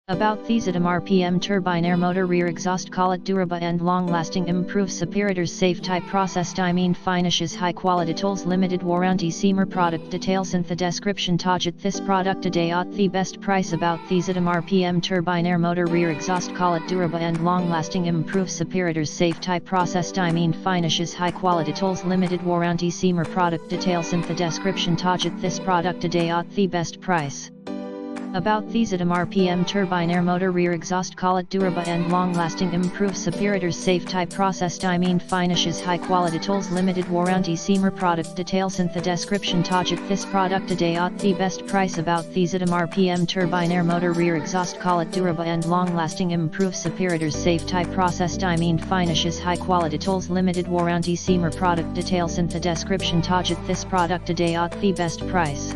About Thiesadam RPM turbine air motor rear exhaust Collet durable and long-lasting improve separators safe type process diamine finishes high quality tools limited warranty seamer product details in the description target this product today at the best price about Thiesadam RPM turbine air motor rear exhaust Collet durable and long-lasting improve separators safe type process diamine finishes high quality tools limited warranty seamer product details in the description target this product today at the best price. About Thiesadam RPM turbine air motor rear exhaust Collet durable and long-lasting improve separators safe type process diamine finishes high quality tools limited warranty seamer product details in the description target this product today at the best price about Thiesadam RPM turbine air motor rear exhaust Collet durable and long-lasting improve separators safe type process diamine finishes high quality tools limited warranty seamer product details in the description target this product today at the best price.